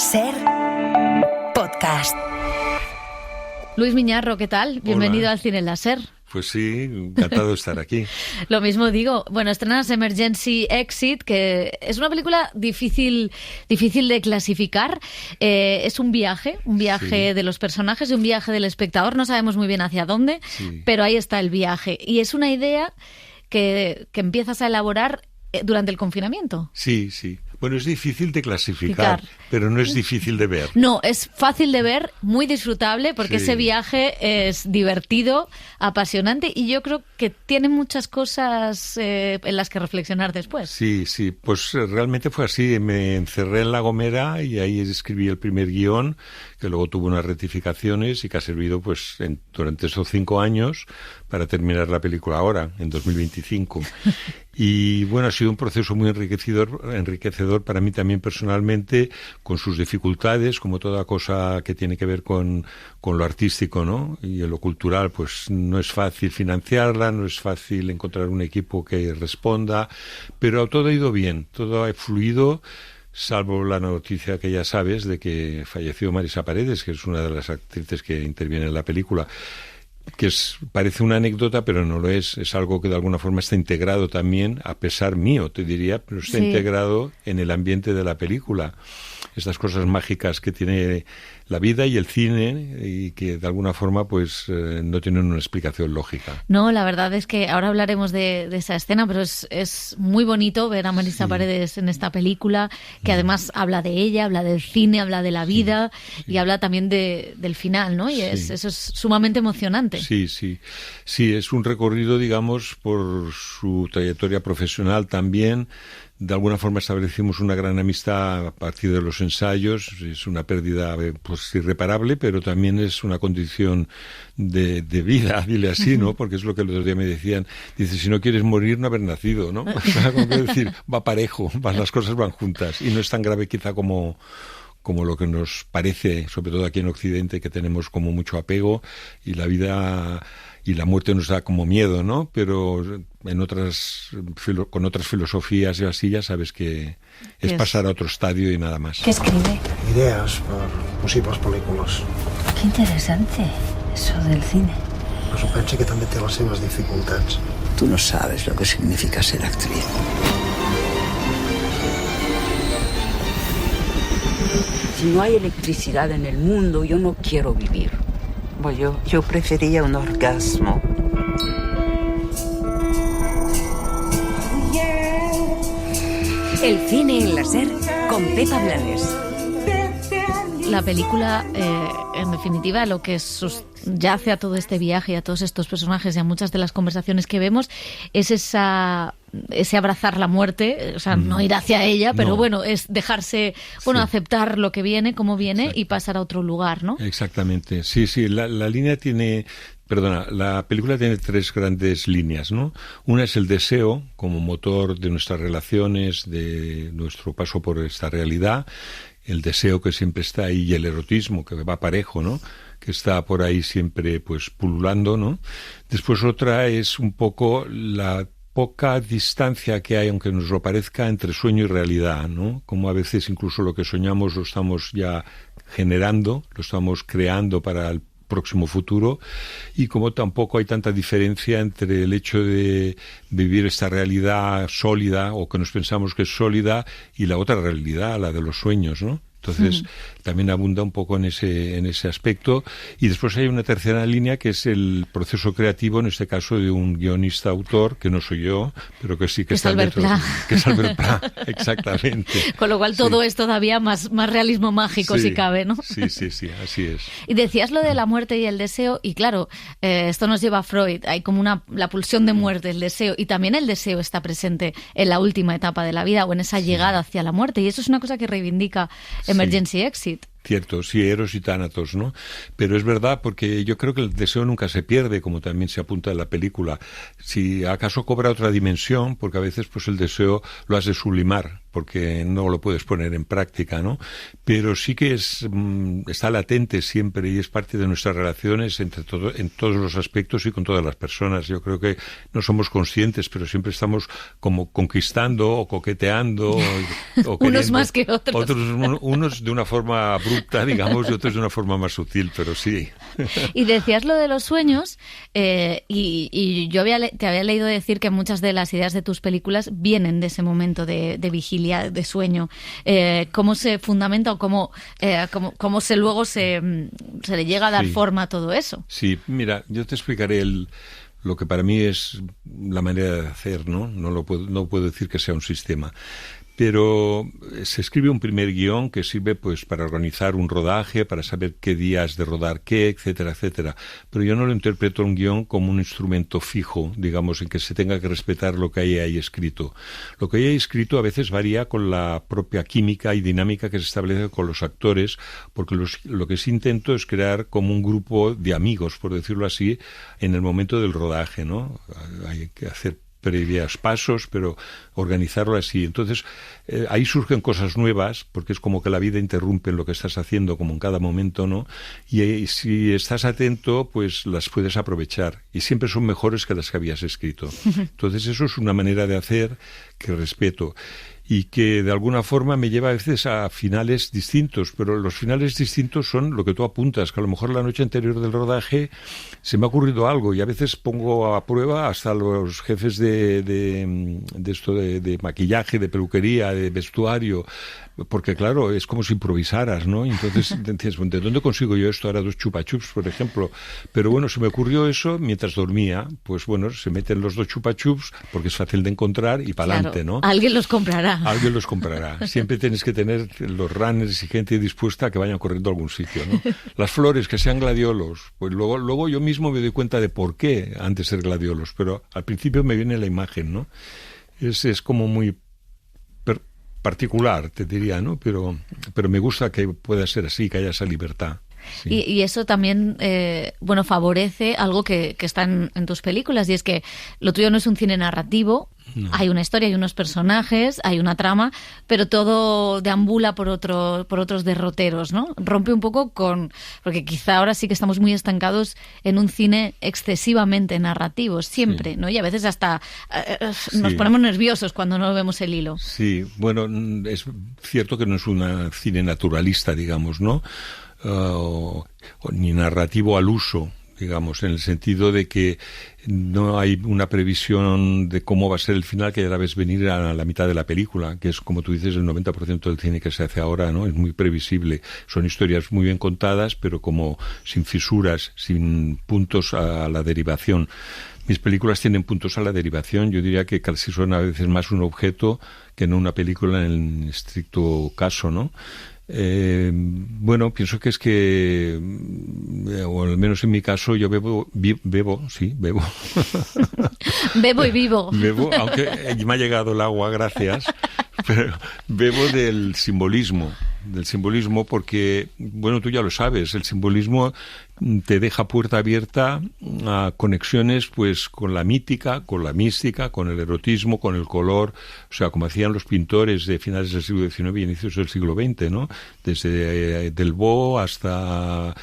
Ser podcast. Luis Miñarro, ¿qué tal? Bienvenido al Cine Láser. Pues sí, encantado de estar aquí. Lo mismo digo. Bueno, estrenas Emergency Exit, que es una película difícil de clasificar. Es un viaje sí, de los personajes y un viaje del espectador. No sabemos muy bien hacia dónde, sí, pero ahí está el viaje. Y es una idea que empiezas a elaborar durante el confinamiento. Sí, sí. Bueno, es difícil de clasificar, pero no es difícil de ver. No, es fácil de ver, muy disfrutable, porque ese viaje es divertido, apasionante, y yo creo que tiene muchas cosas en las que reflexionar después. Sí, sí, pues realmente fue así. Me encerré en La Gomera y ahí escribí el primer guión, que luego tuvo unas rectificaciones y que ha servido pues durante esos 5 años para terminar la película ahora, en 2025. Y bueno, ha sido un proceso muy enriquecedor para mí también personalmente, con sus dificultades, como toda cosa que tiene que ver con lo artístico, ¿no? Y en lo cultural, pues no es fácil financiarla, no es fácil encontrar un equipo que responda, pero todo ha ido bien, todo ha fluido, salvo la noticia que ya sabes de que falleció Marisa Paredes, que es una de las actrices que interviene en la película, que parece una anécdota, pero no lo es. Es algo que de alguna forma está integrado también, a pesar mío, te diría, pero está integrado en el ambiente de la película. Estas cosas mágicas que tiene la vida y el cine, y que de alguna forma pues no tienen una explicación lógica. No, la verdad es que ahora hablaremos de esa escena, pero es muy bonito ver a Marisa Paredes en esta película, que además habla de ella, habla del cine, habla de la vida y habla también del final, ¿no? Y eso es sumamente emocionante. Sí, sí. Sí, es un recorrido, digamos, por su trayectoria profesional también. De alguna forma establecimos una gran amistad a partir de los ensayos. Es una pérdida pues irreparable, pero también es una condición de vida, dile así, ¿no? Porque es lo que el otro día me decían. Dice, si no quieres morir, no haber nacido, ¿no? O sea, como decir, va parejo, las cosas van juntas. Y no es tan grave quizá como lo que nos parece, sobre todo aquí en Occidente, que tenemos como mucho apego, y la vida y la muerte nos da como miedo, ¿no? Pero con otras filosofías y así ya sabes que es pasar a otro estadio y nada más. ¿Qué escribe? Ideas per possibles pel·lícules. Qué interesante eso del cine. Però pensa que també té les seves dificultats. Tú no sabes lo que significa ser actriz. Si no hay electricidad en el mundo, yo no quiero vivir. Bueno, yo prefería un orgasmo. El cine en Láser con Pepa Blanes. La película, en definitiva, lo que subyace a todo este viaje y a todos estos personajes y a muchas de las conversaciones que vemos es ese abrazar la muerte, o sea, no ir hacia ella, pero bueno, es dejarse, aceptar lo que viene, cómo viene, y pasar a otro lugar, ¿no? Exactamente, sí, la línea tiene... la película tiene 3 grandes líneas, ¿no? Una es el deseo como motor de nuestras relaciones, de nuestro paso por esta realidad, el deseo que siempre está ahí, y el erotismo que va parejo, ¿no? Que está por ahí siempre pues pululando, ¿no? Después otra es un poco la poca distancia que hay, aunque nos lo parezca, entre sueño y realidad, ¿no? Como a veces incluso lo que soñamos lo estamos ya generando, lo estamos creando para el próximo futuro, y como tampoco hay tanta diferencia entre el hecho de vivir esta realidad sólida, o que nos pensamos que es sólida, y la otra realidad, la de los sueños, ¿no? Entonces, también abunda un poco en ese aspecto. Y después hay una tercera línea, que es el proceso creativo, en este caso de un guionista-autor, que no soy yo, pero que sí que está dentro. Que es Albert Pla, exactamente. Con lo cual todo es todavía más realismo mágico, si cabe, ¿no? Sí, así es. Y decías lo de la muerte y el deseo, y claro, esto nos lleva a Freud. Hay como la pulsión de muerte, el deseo, y también el deseo está presente en la última etapa de la vida, o en esa llegada hacia la muerte, y eso es una cosa que reivindica Emergency Exit. Cierto, sí, Eros y Tánatos, ¿no? Pero es verdad, porque yo creo que el deseo nunca se pierde, como también se apunta en la película. Si acaso cobra otra dimensión, porque a veces pues el deseo lo has de sublimar, porque no lo puedes poner en práctica, ¿no? Pero sí que está latente siempre y es parte de nuestras relaciones en todos los aspectos y con todas las personas. Yo creo que no somos conscientes, pero siempre estamos como conquistando o coqueteando o unos más que otros. Unos de una forma abrupta, digamos, y otros de una forma más sutil, pero sí. Y decías lo de los sueños, y yo te había leído decir que muchas de las ideas de tus películas vienen de ese momento de vigilia, de sueño. ¿Cómo se fundamenta o cómo luego se le llega a dar forma a todo eso? Sí, mira, yo te explicaré lo que para mí es la manera de hacer, ¿no? No puedo decir que sea un sistema. Pero se escribe un primer guión que sirve pues para organizar un rodaje, para saber qué días de rodar qué, etcétera, etcétera. Pero yo no lo interpreto un guión como un instrumento fijo, digamos, en que se tenga que respetar lo que hay ahí escrito. Lo que hay ahí escrito a veces varía con la propia química y dinámica que se establece con los actores, porque lo que sí intento es crear como un grupo de amigos, por decirlo así, en el momento del rodaje, ¿no? Hay que hacer previos pasos, pero organizarlo así. Entonces, ahí surgen cosas nuevas, porque es como que la vida interrumpe en lo que estás haciendo, como en cada momento, ¿no? Y si estás atento, pues las puedes aprovechar. Y siempre son mejores que las que habías escrito. Entonces, eso es una manera de hacer que respeto. Y que de alguna forma me lleva a veces a finales distintos, pero los finales distintos son lo que tú apuntas, que a lo mejor la noche anterior del rodaje se me ha ocurrido algo y a veces pongo a prueba hasta los jefes de maquillaje, de peluquería, de vestuario, porque claro, es como si improvisaras, ¿no? Entonces dices, ¿de dónde consigo yo esto? Ahora 2 chupa-chups, por ejemplo. Pero bueno, se me ocurrió eso mientras dormía. Pues bueno, se meten los 2 chupa-chups porque es fácil de encontrar y para adelante, claro, ¿no? Alguien los comprará. Alguien los comprará. Siempre tienes que tener los runners y gente dispuesta a que vayan corriendo a algún sitio, ¿no? Las flores, que sean gladiolos. Pues luego yo mismo me doy cuenta de por qué han de ser gladiolos, pero al principio me viene la imagen, ¿no? Es como muy particular, te diría, ¿no? Pero me gusta que pueda ser así, que haya esa libertad. Sí. Y eso también, favorece algo que está en tus películas, y es que lo tuyo no es un cine narrativo. No. Hay una historia, hay unos personajes, hay una trama, pero todo deambula por otros derroteros, ¿no? Rompe un poco porque quizá ahora sí que estamos muy estancados en un cine excesivamente narrativo, siempre, sí, ¿no? Y a veces hasta nos ponemos nerviosos cuando no vemos el hilo. Sí, bueno, es cierto que no es un cine naturalista, digamos, ¿no? Ni narrativo al uso, digamos, en el sentido de que no hay una previsión de cómo va a ser el final que ya la ves venir a la mitad de la película, que es, como tú dices, el 90% del cine que se hace ahora, ¿no? Es muy previsible. Son historias muy bien contadas, pero como sin fisuras, sin puntos a la derivación. Mis películas tienen puntos a la derivación. Yo diría que casi son a veces más un objeto que no una película en el estricto caso, ¿no? Pienso que es que, o al menos en mi caso, yo bebo. Bebo y vivo. Bebo, aunque me ha llegado el agua, gracias, pero bebo del simbolismo porque, bueno, tú ya lo sabes, el simbolismo te deja puerta abierta a conexiones pues con la mítica, con la mística, con el erotismo, con el color, o sea, como hacían los pintores de finales del siglo XIX y inicios del siglo XX, ¿no? Desde Delvaux hasta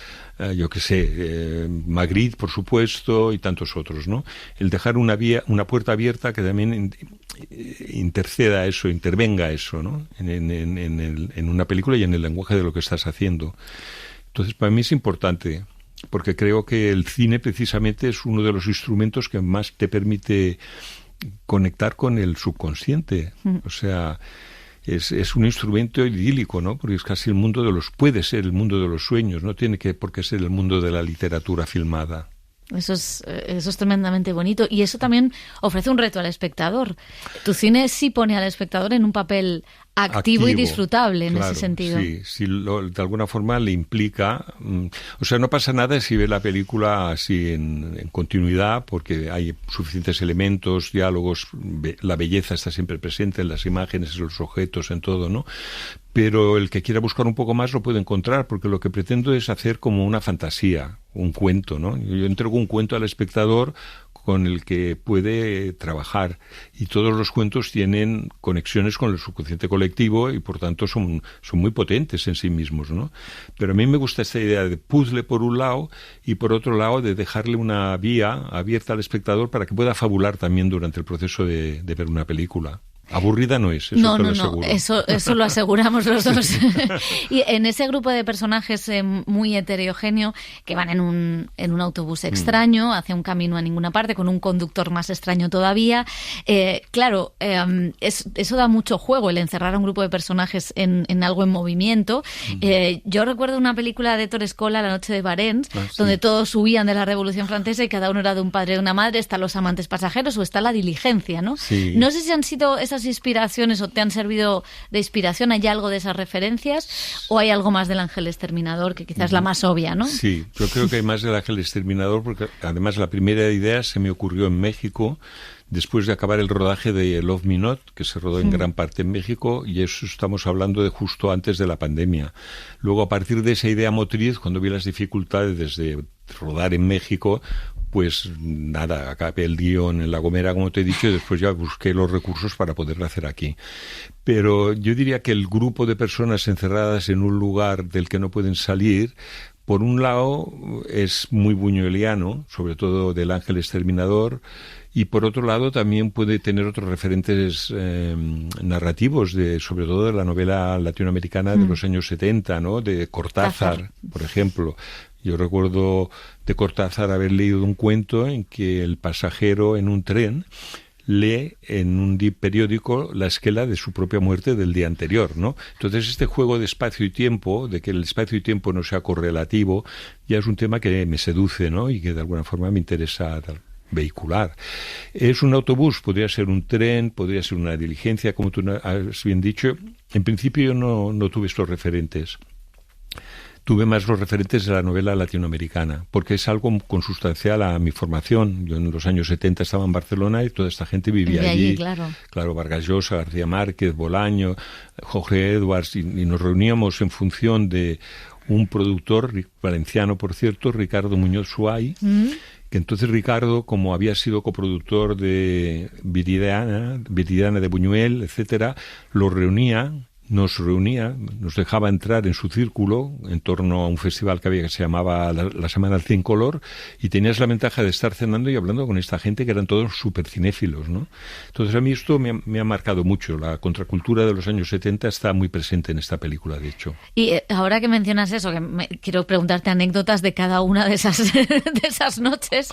Magritte, por supuesto, y tantos otros, ¿no? El dejar una puerta abierta que también interceda eso, intervenga eso, ¿no? En una película y en el lenguaje de lo que estás haciendo. Entonces, para mí es importante, porque creo que el cine precisamente es uno de los instrumentos que más te permite conectar con el subconsciente. O sea, es un instrumento idílico, ¿no? Porque es casi puede ser el mundo de los sueños, no tiene por qué ser el mundo de la literatura filmada. Eso es tremendamente bonito, y eso también ofrece un reto al espectador. Tu cine sí pone al espectador en un papel activo y disfrutable, en ese sentido. Sí, de alguna forma le implica. O sea, no pasa nada si ve la película así en continuidad, porque hay suficientes elementos, diálogos, la belleza está siempre presente en las imágenes, en los objetos, en todo, ¿no? pero el que quiera buscar un poco más lo puede encontrar, porque lo que pretendo es hacer como una fantasía, un cuento, ¿no? Yo entrego un cuento al espectador con el que puede trabajar, y todos los cuentos tienen conexiones con el subconsciente colectivo y por tanto son muy potentes en sí mismos, ¿no? Pero a mí me gusta esta idea de puzzle por un lado y por otro lado de dejarle una vía abierta al espectador para que pueda fabular también durante el proceso de ver una película. Aburrida no es, eso no, te lo no, aseguro. Eso lo aseguramos los dos. Y en ese grupo de personajes muy heterogéneo que van en un autobús extraño hacia un camino a ninguna parte con un conductor más extraño todavía, claro, eso da mucho juego, el encerrar a un grupo de personajes en algo en movimiento. Yo recuerdo una película de Ettore Scola, La noche de Varens, donde todos huían de la Revolución Francesa y cada uno era de un padre y de una madre, están los amantes pasajeros o está la diligencia, ¿no? Sí. No sé si han sido esas inspiraciones o te han servido de inspiración, ¿hay algo de esas referencias o hay algo más del Ángel Exterminador que quizás es la más obvia, ¿no? Sí, yo creo que hay más del Ángel Exterminador porque además la primera idea se me ocurrió en México después de acabar el rodaje de Love Me Not, que se rodó en gran parte en México, y eso estamos hablando de justo antes de la pandemia. Luego, a partir de esa idea motriz, cuando vi las dificultades de rodar en México, pues nada, acabé el guión en La Gomera, como te he dicho, y después ya busqué los recursos para poderlo hacer aquí. Pero yo diría que el grupo de personas encerradas en un lugar del que no pueden salir, por un lado, es muy buñueliano, sobre todo del Ángel Exterminador, y por otro lado también puede tener otros referentes narrativos, sobre todo de la novela latinoamericana de los años 70, ¿no? De Cortázar, por ejemplo. Yo recuerdo de Cortázar haber leído un cuento en que el pasajero en un tren lee en un periódico la esquela de su propia muerte del día anterior, ¿no? Entonces este juego de espacio y tiempo, de que el espacio y tiempo no sea correlativo, ya es un tema que me seduce, ¿no? Y que de alguna forma me interesa vehicular. Es un autobús, podría ser un tren, podría ser una diligencia, como tú has bien dicho. En principio yo no tuve estos referentes. Tuve más los referentes de la novela latinoamericana, porque es algo consustancial a mi formación. Yo en los años 70 estaba en Barcelona y toda esta gente vivía allí. Claro, Vargas Llosa, García Márquez, Bolaño, Jorge Edwards, y nos reuníamos en función de un productor valenciano, por cierto, Ricardo Muñoz Suay, que entonces Ricardo, como había sido coproductor de Viridiana de Buñuel, etcétera, nos reunía, nos dejaba entrar en su círculo en torno a un festival que había que se llamaba la Semana del Cincolor, y tenías la ventaja de estar cenando y hablando con esta gente que eran todos súper cinéfilos, ¿no? Entonces a mí esto me ha marcado mucho. La contracultura de los años 70 está muy presente en esta película, de hecho. Y ahora que mencionas eso, quiero preguntarte anécdotas de cada una de esas noches.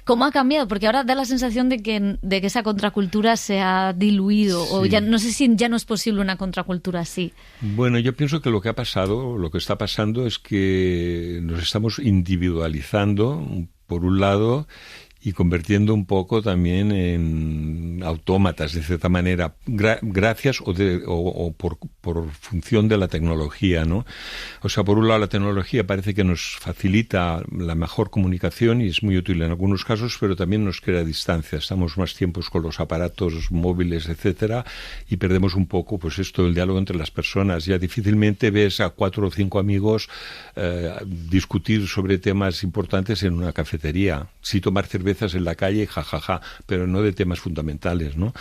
¿Cómo ha cambiado? Porque ahora da la sensación de que esa contracultura se ha diluido, o ya no sé si ya no es posible una contracultura así. Bueno, yo pienso que lo que está pasando es que nos estamos individualizando, por un lado, y convirtiendo un poco también en autómatas, de cierta manera, gracias o por función de la tecnología, ¿no? O sea, por un lado la tecnología parece que nos facilita la mejor comunicación y es muy útil en algunos casos, pero también nos crea distancia. Estamos más tiempos con los aparatos móviles, etcétera, y perdemos un poco, pues esto, el diálogo entre las personas. Ya difícilmente ves a 4 o 5 amigos discutir sobre temas importantes en una cafetería. Sí, tomar cerveza en la calle, jajaja, pero no de temas fundamentales, ¿no?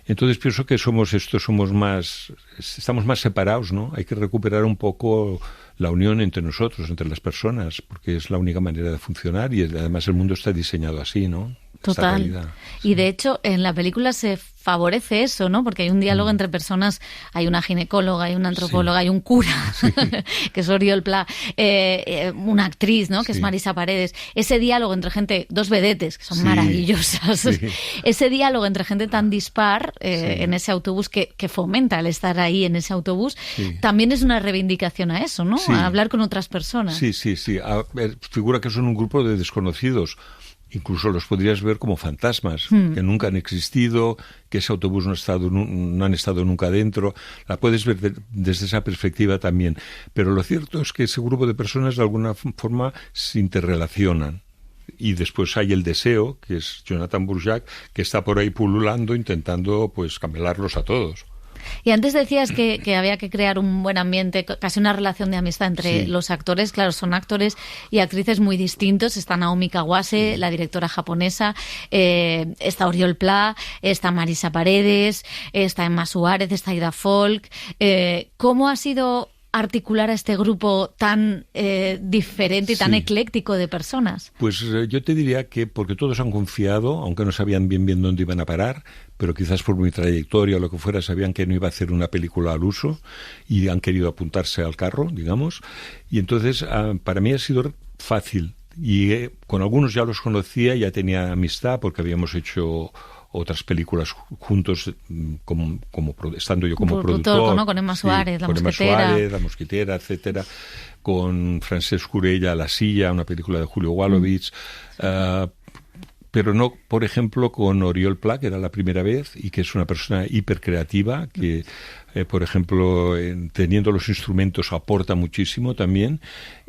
Entonces pienso que estamos más separados, ¿no? Hay que recuperar un poco la unión entre nosotros, entre las personas, porque es la única manera de funcionar y además el mundo está diseñado así, ¿no? Total. Y de hecho en la película se favorece eso, ¿no? Porque hay un diálogo entre personas, hay una ginecóloga, hay una antropóloga, hay un cura, que es Oriol Pla, una actriz, ¿no? Que es Marisa Paredes. Ese diálogo entre gente, 2 vedetes, que son maravillosas. Ese diálogo entre gente tan dispar en ese autobús que fomenta el estar ahí en ese autobús, también es una reivindicación a eso, ¿no? A hablar con otras personas. Sí. Figura que son un grupo de desconocidos. Incluso los podrías ver como fantasmas, que nunca han existido, que ese autobús no han estado nunca dentro. La puedes ver desde esa perspectiva también. Pero lo cierto es que ese grupo de personas de alguna forma se interrelacionan. Y después hay el deseo, que es Jonathan Bourjac, que está por ahí pululando, intentando pues camelarlos a todos. Y antes decías que había que crear un buen ambiente, casi una relación de amistad entre los actores. Claro, son actores y actrices muy distintos. Está Naomi Kawase, la directora japonesa, está Oriol Pla, está Marisa Paredes, está Emma Suárez, está Ida Folk. ¿Cómo ha sido articular a este grupo tan diferente y tan ecléctico de personas? Pues yo te diría que porque todos han confiado, aunque no sabían bien dónde iban a parar, pero quizás por mi trayectoria o lo que fuera, sabían que no iba a hacer una película al uso y han querido apuntarse al carro, digamos. Y entonces para mí ha sido fácil. Y con algunos ya los conocía, ya tenía amistad porque habíamos hecho otras películas juntos, estando yo como productor, ¿no? Con Emma Suárez, con Emma Suárez, La Mosquitera, etcétera, con Francesc Urella, La Silla, una película de Julio Walovich, pero no, por ejemplo, con Oriol Pla, que era la primera vez, y que es una persona hipercreativa, que, por ejemplo, teniendo los instrumentos aporta muchísimo también,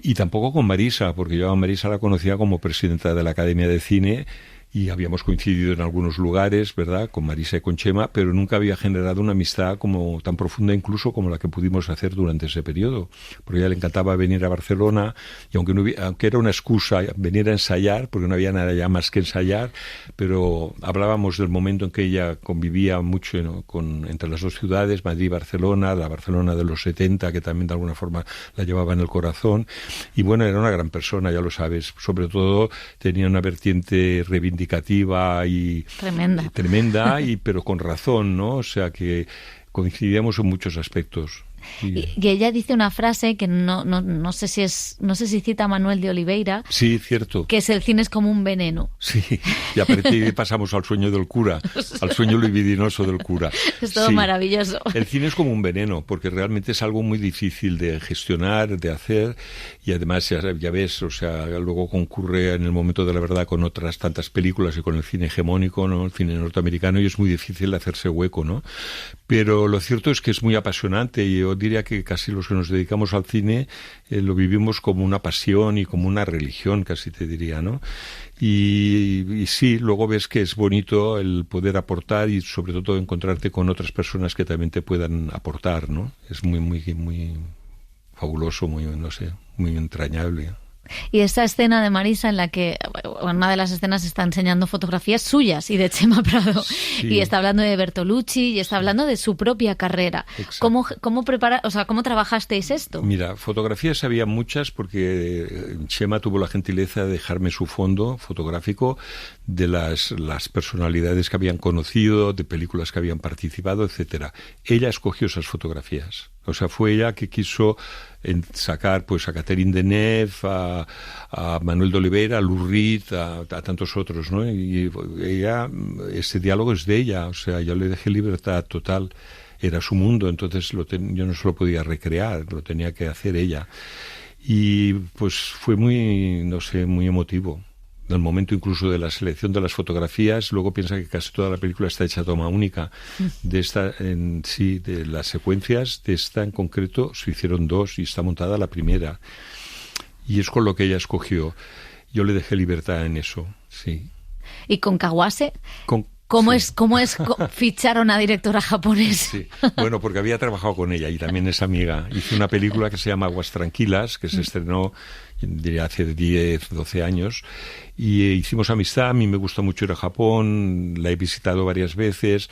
y tampoco con Marisa, porque yo a Marisa la conocía como presidenta de la Academia de Cine, y habíamos coincidido en algunos lugares, ¿verdad?, con Marisa y con Chema, pero nunca había generado una amistad como tan profunda incluso como la que pudimos hacer durante ese periodo. Porque a ella le encantaba venir a Barcelona, y aunque era una excusa venir a ensayar, porque no había nada ya más que ensayar, pero hablábamos del momento en que ella convivía mucho, ¿no?, entre las dos ciudades, Madrid y Barcelona, la Barcelona de los 70, que también de alguna forma la llevaba en el corazón. Y bueno, era una gran persona, ya lo sabes. Sobre todo tenía una vertiente reivindicativa y tremenda, pero con razón, ¿no? O sea que coincidíamos en muchos aspectos. Y ella dice una frase que no sé si cita a Manuel de Oliveira. Sí, cierto. Que es: el cine es como un veneno. Sí, y a partir de ahí pasamos al sueño del cura, al sueño libidinoso del cura. Es todo maravilloso. El cine es como un veneno, porque realmente es algo muy difícil de gestionar, de hacer, y además ya ves, o sea, luego concurre en el momento de la verdad con otras tantas películas y con el cine hegemónico, ¿no?, el cine norteamericano, y es muy difícil hacerse hueco, ¿no? Pero lo cierto es que es muy apasionante, y yo diría que casi los que nos dedicamos al cine lo vivimos como una pasión y como una religión, casi te diría, ¿no? Y sí, luego ves que es bonito el poder aportar y sobre todo encontrarte con otras personas que también te puedan aportar, ¿no? Es muy, muy, muy fabuloso, muy, no sé, muy entrañable. Y esta escena de Marisa en la que una de las escenas está enseñando fotografías suyas y de Chema Prado, y está hablando de Bertolucci y está hablando de su propia carrera. ¿Cómo trabajasteis esto? Mira, fotografías había muchas porque Chema tuvo la gentileza de dejarme su fondo fotográfico de las personalidades que habían conocido, de películas que habían participado, etcétera. Ella escogió esas fotografías. O sea, fue ella que quiso sacar pues a Catherine Deneuve, a Manuel de Oliveira, a Lou Reed, a tantos otros, ¿no? Y ella, ese diálogo es de ella, o sea, yo le dejé libertad total, era su mundo, entonces yo no se lo podía recrear, lo tenía que hacer ella. Y pues fue muy, no sé, muy emotivo. En el momento incluso de la selección de las fotografías, luego piensa que casi toda la película está hecha a toma única. De las secuencias, de esta en concreto se hicieron 2 y está montada la primera. Y es con lo que ella escogió. Yo le dejé libertad en eso, sí. ¿Y con Kawase? ¿Cómo es fichar a una directora japonesa? Sí. Bueno, porque había trabajado con ella y también es amiga. Hice una película que se llama Aguas Tranquilas, que se estrenó, diría, hace 10, 12 años, y hicimos amistad. A mí me gusta mucho ir a Japón, la he visitado varias veces,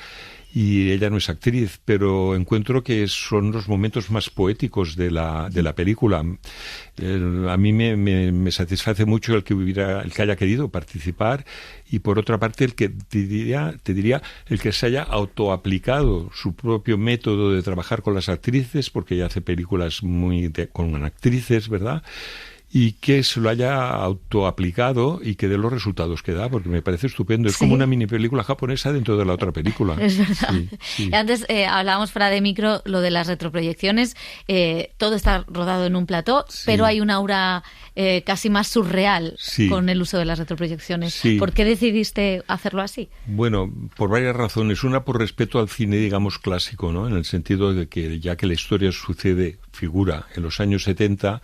y ella no es actriz, pero encuentro que son los momentos más poéticos de la película. A mí me satisface mucho el que haya querido participar, y por otra parte te diría el que se haya autoaplicado su propio método de trabajar con las actrices, porque ella hace películas con actrices, ¿verdad?, y que se lo haya autoaplicado y que dé los resultados que da, porque me parece estupendo. Es como una mini película japonesa dentro de la otra película. Es verdad. Sí. Antes hablábamos fuera de micro lo de las retroproyecciones. Todo está rodado en un plató, pero hay un aura casi más surreal con el uso de las retroproyecciones. Sí. ¿Por qué decidiste hacerlo así? Bueno, por varias razones. Una, por respeto al cine, digamos, clásico, ¿no? En el sentido de que ya que la historia figura en los años 70,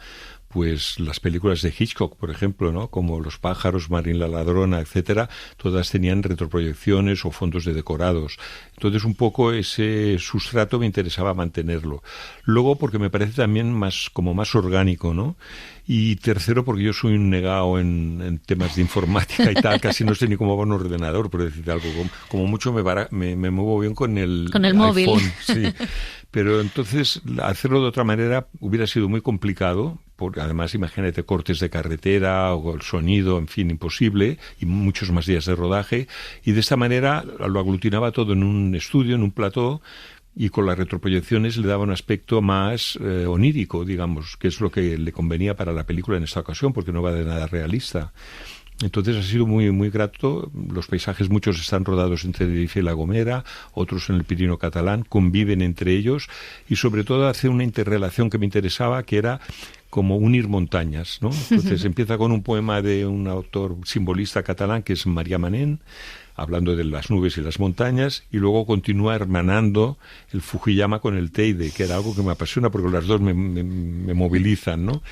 pues las películas de Hitchcock, por ejemplo, ¿no? Como Los pájaros, Marín la ladrona, etcétera, todas tenían retroproyecciones o fondos de decorados. Entonces, un poco ese sustrato me interesaba mantenerlo. Luego, porque me parece también más orgánico, ¿no? Y tercero, porque yo soy un negado en temas de informática y tal, casi no sé ni cómo va un ordenador, por decirte algo. Como mucho me muevo bien con el móvil. iPhone, sí. Pero entonces hacerlo de otra manera hubiera sido muy complicado, porque además imagínate cortes de carretera o el sonido, en fin, imposible, y muchos más días de rodaje. Y de esta manera lo aglutinaba todo en un estudio, en un plató, y con las retroproyecciones le daba un aspecto más onírico, digamos, que es lo que le convenía para la película en esta ocasión, porque no va de nada realista. Entonces ha sido muy, muy grato. Los paisajes, muchos están rodados entre Tenerife y La Gomera, otros en el Pirineo catalán, conviven entre ellos y sobre todo hace una interrelación que me interesaba, que era como unir montañas, ¿no? Entonces empieza con un poema de un autor simbolista catalán que es Marià Manent, hablando de las nubes y las montañas, y luego continúa hermanando el Fujiyama con el Teide, que era algo que me apasiona porque las dos me movilizan, ¿no?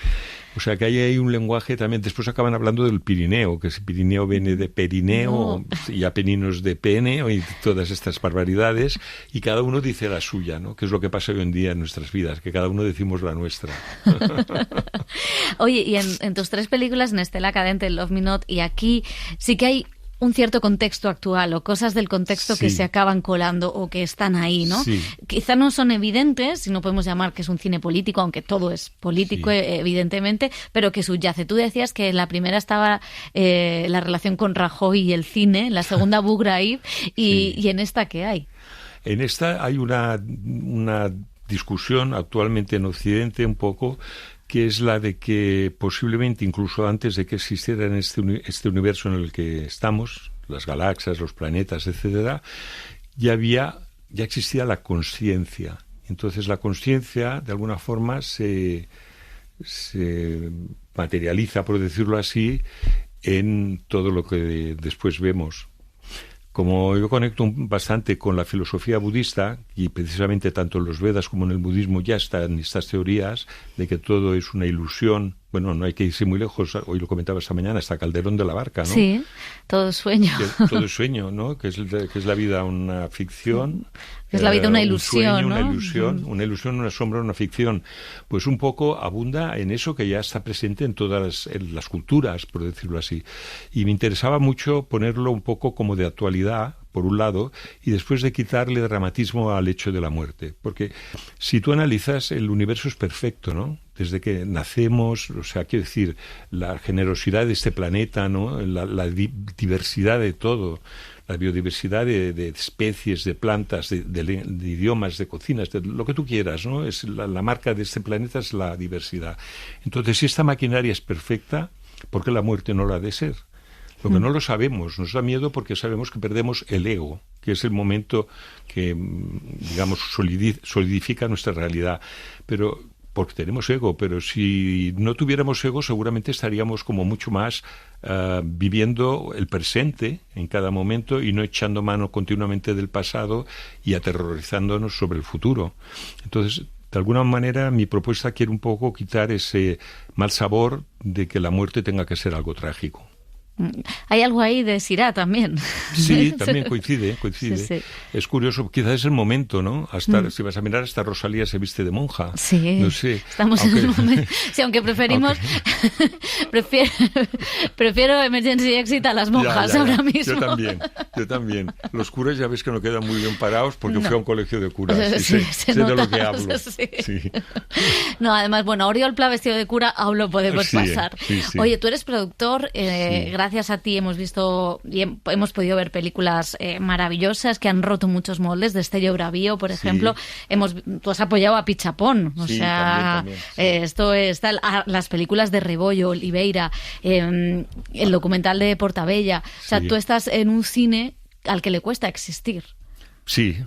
O sea que ahí hay un lenguaje también. Después acaban hablando del Pirineo, que ese Pirineo viene de Perineo, y Apeninos de Peneo, y todas estas barbaridades, y cada uno dice la suya, ¿no? Que es lo que pasa hoy en día en nuestras vidas, que cada uno decimos la nuestra. Oye, y en tus 3 películas, en Estela Cadente, Love Me Not, y aquí sí que hay un cierto contexto actual o cosas del contexto que se acaban colando o que están ahí, ¿no? Sí. Quizá no son evidentes, si no podemos llamar que es un cine político, aunque todo es político, evidentemente, pero que subyace. Tú decías que en la primera estaba la relación con Rajoy y el cine, en la segunda Bugraiv, y en esta, ¿qué hay? En esta hay una discusión actualmente en Occidente un poco, que es la de que posiblemente incluso antes de que existiera en este universo en el que estamos, las galaxias, los planetas, etcétera, ya existía la consciencia. Entonces la consciencia de alguna forma se materializa, por decirlo así, en todo lo que después vemos. Como yo conecto bastante con la filosofía budista, y precisamente tanto en los Vedas como en el budismo ya están estas teorías de que todo es una ilusión. Bueno, no hay que irse muy lejos, hoy lo comentaba esta mañana, hasta Calderón de la Barca, ¿no? Sí, todo es sueño. Todo es sueño, ¿no? Que es la vida una ficción. Que es la vida una ilusión, un sueño, ¿no? Una ilusión, una sombra, una ficción. Pues un poco abunda en eso que ya está presente en todas las culturas, por decirlo así. Y me interesaba mucho ponerlo un poco como de actualidad, por un lado, y después de quitarle dramatismo al hecho de la muerte. Porque si tú analizas, el universo es perfecto, ¿no? Desde que nacemos, o sea, quiero decir, la generosidad de este planeta, ¿no? La diversidad de todo, la biodiversidad de especies, de plantas, de idiomas, de cocinas, de lo que tú quieras, ¿no? Es la marca de este planeta es la diversidad. Entonces, si esta maquinaria es perfecta, ¿por qué la muerte no la ha de ser? Lo que no lo sabemos, nos da miedo porque sabemos que perdemos el ego, que es el momento que, digamos, solidifica nuestra realidad. Pero porque tenemos ego, pero si no tuviéramos ego seguramente estaríamos como mucho más viviendo el presente en cada momento y no echando mano continuamente del pasado y aterrorizándonos sobre el futuro. Entonces, de alguna manera, mi propuesta quiere un poco quitar ese mal sabor de que la muerte tenga que ser algo trágico. Hay algo ahí de Sirá también. Sí, también coincide. Sí. Es curioso, quizás es el momento, ¿no? Si vas a mirar, hasta Rosalía se viste de monja. Sí, no sé. Estamos en un momento... Sí, aunque preferimos... prefiero Emergency Exit a las monjas ahora mismo. Yo también. Los curas ya ves que no quedan muy bien parados porque fui a un colegio de curas. Sí, sé de lo que hablo. Sí. No, además, bueno, Oriol Pla vestido de cura aún lo podemos pasar. Sí. Oye, tú eres productor, gracias a ti hemos visto y hemos podido ver películas maravillosas que han roto muchos moldes. De Destello Bravío, por ejemplo, tú has apoyado a Pichapón, o sea, también, esto está las películas de Rebollo, Oliveira, el documental de Portabella, o sea, tú estás en un cine al que le cuesta existir. Sí,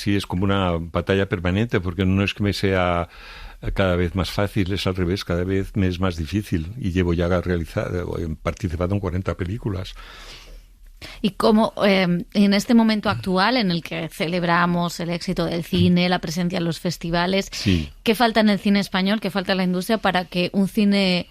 es como una batalla permanente, porque no es que me sea cada vez más fácil, es al revés, cada vez me es más difícil, y llevo ya participado en 40 películas. Y como en este momento actual en el que celebramos el éxito del cine, la presencia en los festivales, Sí. ¿qué falta en el cine español, qué falta en la industria para que un cine,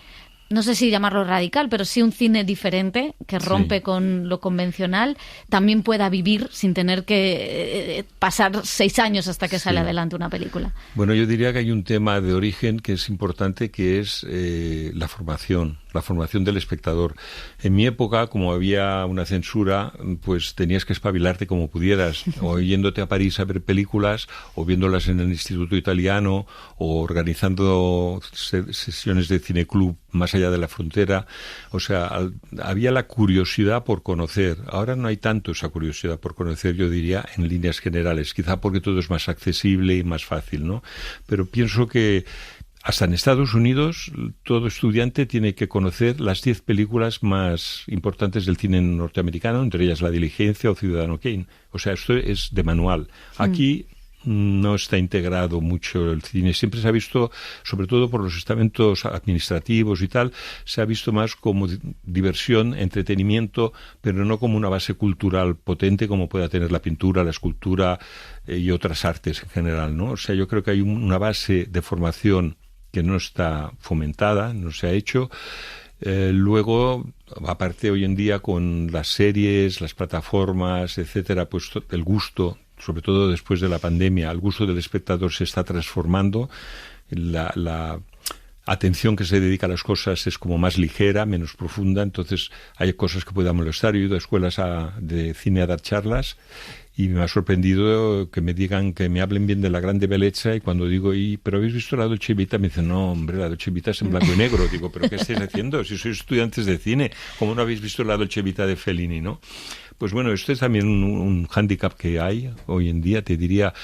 no sé si llamarlo radical, pero sí un cine diferente, que rompe con lo convencional, también pueda vivir sin tener que pasar 6 años hasta que sale adelante una película? Bueno, yo diría que hay un tema de origen que es importante, que es la formación del espectador. En mi época, como había una censura, pues tenías que espabilarte como pudieras, o yéndote a París a ver películas, o viéndolas en el Instituto Italiano, o organizando sesiones de cineclub más allá de la frontera. O sea, había la curiosidad por conocer. Ahora no hay tanto esa curiosidad por conocer, yo diría, en líneas generales, quizá porque todo es más accesible y más fácil, ¿no? Pero pienso que hasta en Estados Unidos, todo estudiante tiene que conocer las 10 películas más importantes del cine norteamericano, entre ellas La Diligencia o Ciudadano Kane. O sea, esto es de manual. Aquí no está integrado mucho el cine. Siempre se ha visto, sobre todo por los estamentos administrativos y tal, se ha visto más como diversión, entretenimiento, pero no como una base cultural potente como pueda tener la pintura, la escultura y otras artes en general, ¿no? O sea, yo creo que hay una base de formación que no está fomentada, no se ha hecho. Luego, aparte hoy en día con las series, las plataformas, etcétera, pues el gusto, sobre todo después de la pandemia, el gusto del espectador se está transformando. La atención que se dedica a las cosas es como más ligera, menos profunda, entonces hay cosas que puedan molestar. Yo he ido a escuelas de cine a dar charlas y me ha sorprendido que me digan, que me hablen bien de La Grande Bellezza, y cuando digo, ¿pero habéis visto La Dolce Vita? Me dicen, no, hombre, La Dolce Vita es en blanco y negro. Digo, ¿pero qué estáis haciendo? Si sois estudiantes de cine, ¿cómo no habéis visto La Dolce Vita de Fellini, no? Pues bueno, esto es también un hándicap que hay hoy en día, te diría.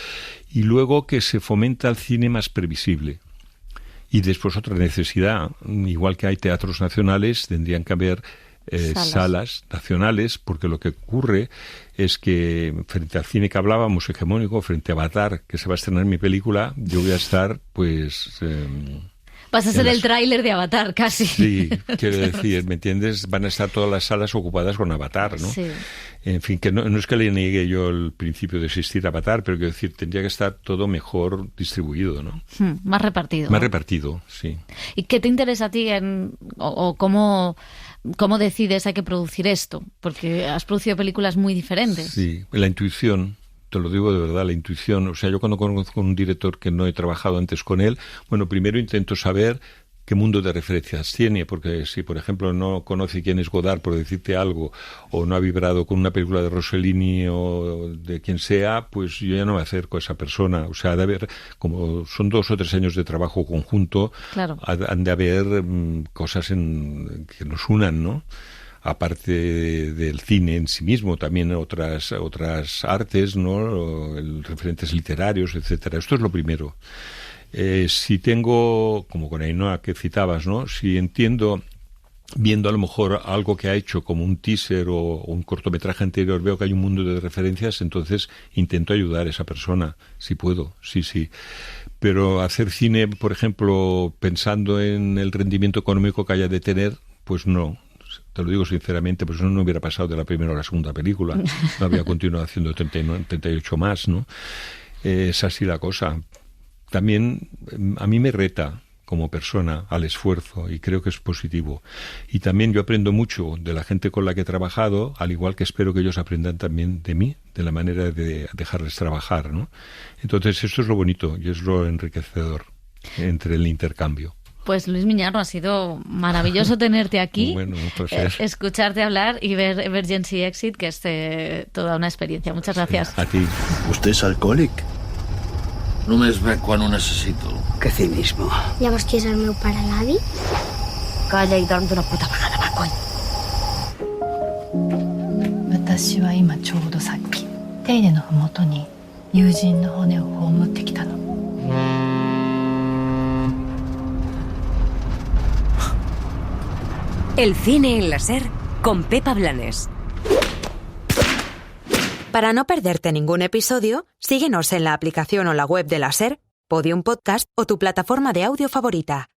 Y luego que se fomenta el cine más previsible. Y después otra necesidad, igual que hay teatros nacionales, tendrían que haber salas nacionales, porque lo que ocurre es que frente al cine que hablábamos, hegemónico, frente a Avatar, que se va a estrenar mi película, yo voy a estar, pues... Vas a ser el tráiler de Avatar, casi. Sí, quiero decir, ¿me entiendes? Van a estar todas las salas ocupadas con Avatar, ¿no? Sí. En fin, que no es que le niegue yo el principio de existir Avatar, pero quiero decir, tendría que estar todo mejor distribuido, ¿no? Más repartido. Más repartido, sí. ¿Y qué te interesa a ti o cómo decides hay que producir esto? Porque has producido películas muy diferentes. Sí, la intuición. Te lo digo de verdad, la intuición. O sea, yo cuando conozco a un director que no he trabajado antes con él, bueno, primero intento saber qué mundo de referencias tiene, porque si, por ejemplo, no conoce quién es Godard, por decirte algo, o no ha vibrado con una película de Rossellini o de quien sea, pues yo ya no me acerco a esa persona. O sea, de haber, como son 2 o 3 años de trabajo conjunto, claro, han de haber cosas que nos unan, ¿no? Aparte del cine en sí mismo, también otras artes, ¿no? Referentes literarios, etcétera. Esto es lo primero. Si tengo, como con Ainhoa que citabas, ¿no? Si entiendo, viendo a lo mejor algo que ha hecho como un teaser o un cortometraje anterior, veo que hay un mundo de referencias, entonces intento ayudar a esa persona, si puedo, sí. Pero hacer cine, por ejemplo, pensando en el rendimiento económico que haya de tener, pues no. Te lo digo sinceramente, pues no hubiera pasado de la primera a la segunda película, no había continuado haciendo 38 más, ¿no? Es así la cosa. También a mí me reta como persona al esfuerzo y creo que es positivo. Y también yo aprendo mucho de la gente con la que he trabajado, al igual que espero que ellos aprendan también de mí, de la manera de dejarles trabajar, ¿no? Entonces esto es lo bonito y es lo enriquecedor entre el intercambio. Pues Luis Miñarro, ha sido maravilloso tenerte aquí, bueno, pues escucharte hablar y ver Emergency Exit, que es toda una experiencia. Muchas gràcies. Sí, a ti. ¿Usted es alcohòlic? Només bec quan ho necessito. Que cinismo. Llavors qui és el meu pare, l'avi? Calla i dorm d'una puta vegada, va, cony. 私は今ちょうどさっき手入れのふもとに友人の骨を葬ってきたの。El cine en la SER con Pepa Blanes. Para no perderte ningún episodio, síguenos en la aplicación o la web de la SER, Podium Podcast o tu plataforma de audio favorita.